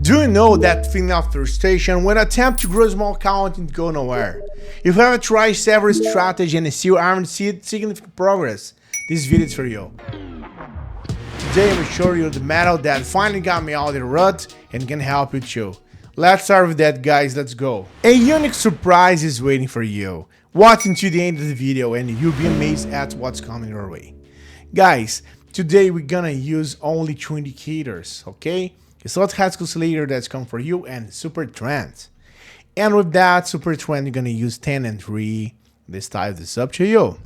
Do you know that feeling of frustration when attempt to grow a small account and go nowhere? If you have tried several strategies and still haven't seen significant progress, this video is for you. Today I will show you the method that finally got me out of the rut and can help you too. Let's start with that, guys. Let's go. A unique surprise is waiting for you. Watch until the end of the video and you'll be amazed at what's coming your way. Guys, today we're gonna use only two indicators, okay? The Stochastic oscillator that's come for you and super trend. And with that super trend, you're gonna use 10 and 3. This type is up to you.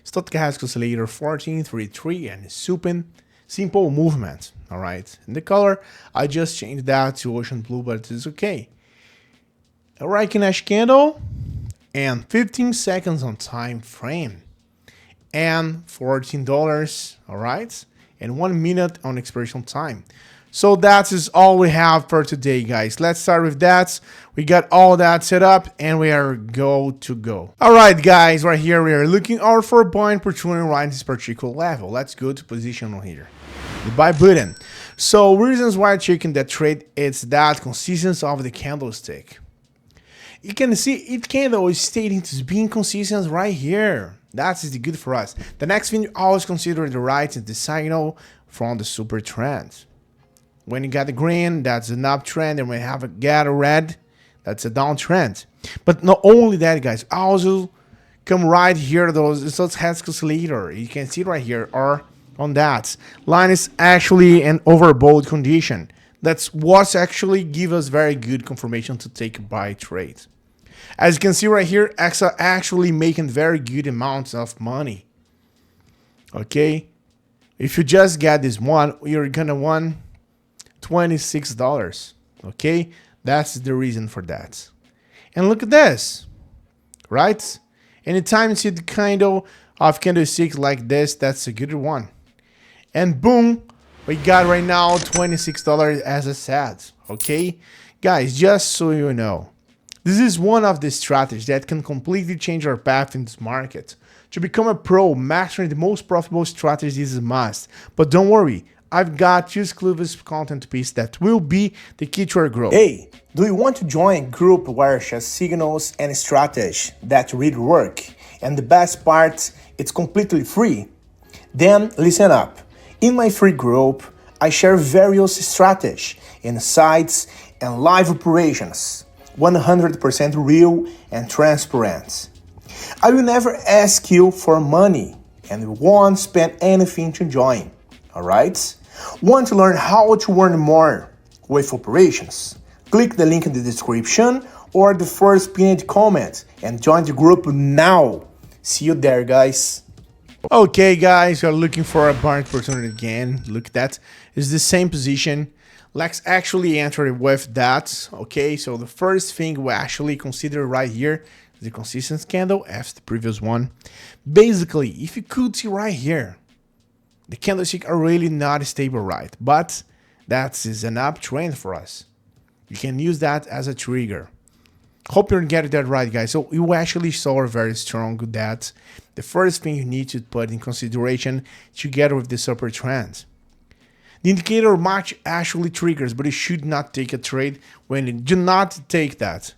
Stochastic oscillator 14, 3, 3, and simple movement. All right. And the color, I just changed that to ocean blue, but it's okay. A Heiken Ashi candle and 15 seconds on time frame and $14. All right, and 1 minute on expiration time. So that is all we have for today, guys. Let's start with that. We got all that set up and we are go to go. All right, guys, right here we are looking out for a buying opportunity right in this particular level. Let's go to position on here. The buy button. So reasons why I'm checking that trade, it's that consistency of the candlestick. You can see each candle is stating to being consistent right here. That's the good for us. The next thing you always consider the right is the signal from the super trend. When you got the green, that's an uptrend, and when you have a red, that's a downtrend. But not only that, guys, also come right here, those Stochastic oscillator. You can see right here, or on that line is actually an overbought condition. That's what's actually give us very good confirmation to take a buy trade. As you can see right here, EXA actually making very good amounts of money. Okay, if you just get this one, you're gonna win $26. Okay, that's the reason for that. And look at this, right? Anytime you see the kind of candlestick like this, that's a good one. And boom, we got right now $26 as I said. Okay, guys, just so you know, this is one of the strategies that can completely change our path in this market. To become a pro, mastering the most profitable strategies is a must. But don't worry, I've got two exclusive content pieces that will be the key to our growth. Hey, do you want to join a group where I share signals and strategies that really work? And the best part, it's completely free. Then listen up. In my free group, I share various strategies, insights, and live operations. 100% real and transparent. I will never ask you for money and won't spend anything to join. Alright? Want to learn how to earn more with operations? Click the link in the description or the first pinned comment and join the group now. See you there, guys. Okay, guys, you're looking for a buying opportunity again. Look at that. It's the same position. Let's actually enter with that. Okay, so the first thing we actually consider right here is the consistent candle after the previous one. Basically, if you could see right here, the candlestick are really not stable, right? But that is an uptrend for us. You can use that as a trigger. Hope you're getting that right, guys. So you actually saw very strong that the first thing you need to put in consideration together with the super trend. The indicator match actually triggers, but you should not take a trade when you do not take that.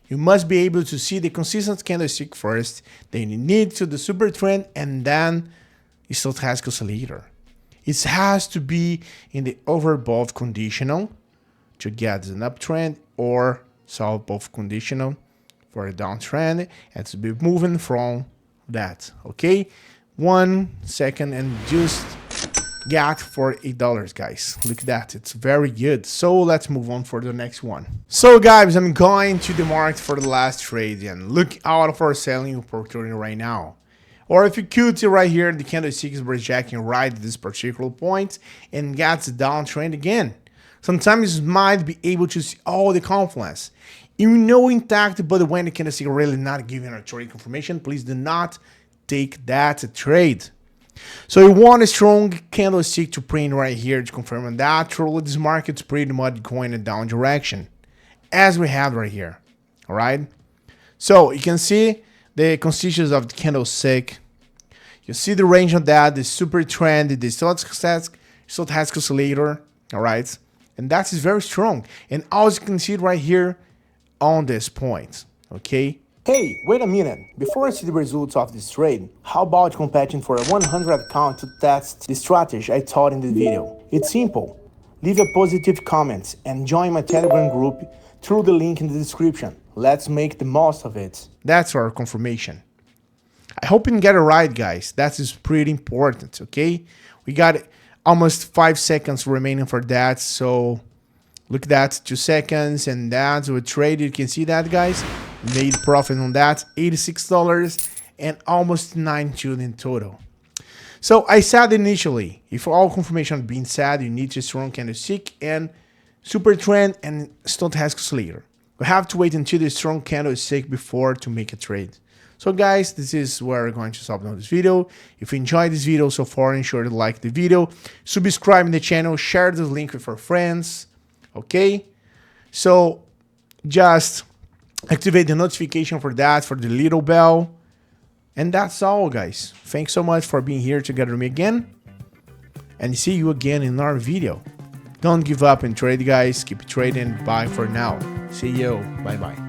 You must be able to see the consistent candlestick first, then you need to the super trend, and then the Stochastic oscillator. It has to be in the overbought conditional to get an uptrend or southbound conditional for a downtrend, and to be moving from that. Okay, 1 second and just got for $8, guys. Look at that, it's very good. So let's move on for the next one. So guys, I'm going to the market for the last trade and look out for selling opportunity right now. Or if you could see right here, the candlestick is rejecting right at this particular point and gets a downtrend again. Sometimes you might be able to see all the confluence. You know intact, but when the candlestick really not giving a trade confirmation, please do not take that trade. So you want a strong candlestick to print right here to confirm that truly this market's pretty much going in a down direction, as we have right here. All right. So you can see the constituents of the candlestick. You see the range of that, the super trend, the stochastic oscillator. All right. And that is very strong. And as you can see right here on this point, okay? Hey, wait a minute. Before I see the results of this trade, how about competing for a 100 account to test the strategy I taught in the video? It's simple. Leave a positive comment and join my Telegram group through the link in the description. Let's make the most of it. That's our confirmation. I hope you can get it right, guys. That is pretty important, okay? We got almost 5 seconds remaining for that, so look at that, 2 seconds, and that's we traded. You can see that, guys. Made profit on that, $86 and almost 9 in total. So I said initially, if all confirmation being said, you need to strong candlestick and super trend and stochastic later. You have to wait until the strong candlestick before to make a trade. So guys, this is where we're going to stop on this video. If you enjoyed this video so far, ensure to like the video, subscribe to the channel, share the link with your friends. Okay, so just activate the notification for that, for the little bell. And that's all, guys. Thanks so much for being here together with me again. And see you again in our video. Don't give up and trade, guys. Keep trading. Bye for now. See you. Bye-bye.